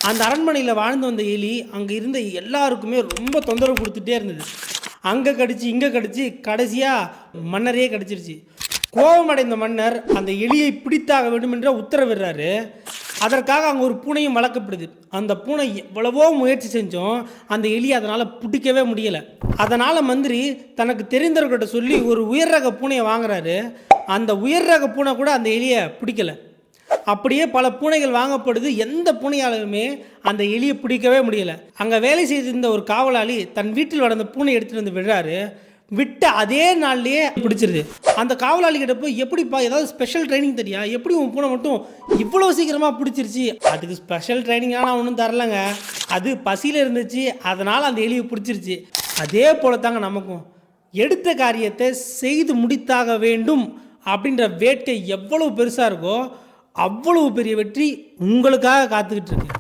அந்த அரண்மனையில் வாழ்ந்து வந்த எலி அங்கே இருந்த எல்லாருக்குமே ரொம்ப தொந்தரவு கொடுத்துட்டே இருந்தது. அங்கே கடிச்சு இங்கே கடிச்சு கடைசியாக மன்னரையே கடிச்சிருச்சு. கோபமடைந்த மன்னர் அந்த எலியை பிடித்தாக வேண்டும் என்ற உத்தரவிடுறாரு. அதற்காக அங்கே ஒரு பூனையும் வளர்க்கப்படுது. அந்த பூனை எவ்வளவோ முயற்சி செஞ்சோம் அந்த எலியை அதனால் பிடிக்கவே முடியலை. அதனால் மந்திரி தனக்கு தெரிந்தவர்கிட்ட சொல்லி ஒரு உயர் ரக பூனையை வாங்குறாரு. அந்த உயர் ரக பூனை கூட அந்த எலியை பிடிக்கலை. அப்படியே பல பூனைகள் வாங்கப்படுது. எந்த பூனையாலுமே அந்த எலியை பிடிக்கவே முடியலை. அங்கே வேலை செய்திருந்த ஒரு காவலாளி தன் வீட்டில் வளர்ந்த பூனை எடுத்துகிட்டு வந்து விடுறாரு. விட்ட அதே நாள்லேயே பிடிச்சிருது. அந்த காவலாளி கிட்ட போய் எப்படிப்பா ஏதாவது ஸ்பெஷல் ட்ரைனிங் தெரியா, எப்படி உன் பூனை மட்டும் இவ்வளோ சீக்கிரமாக பிடிச்சிருச்சு? அதுக்கு ஸ்பெஷல் ட்ரைனிங்கான ஒன்றும் தரலைங்க, அது பசியில் இருந்துச்சு, அதனால் அந்த எலியை பிடிச்சிருச்சு. அதே போல தாங்க நமக்கும் எடுத்த காரியத்தை செய்து முடித்தாக வேண்டும் அப்படின்ற வேட்கை எவ்வளவு பெருசாக இருக்கோ அவ்வளவு பெரிய வெற்றி உங்களுக்காக காத்துக்கிட்டு இருக்கு.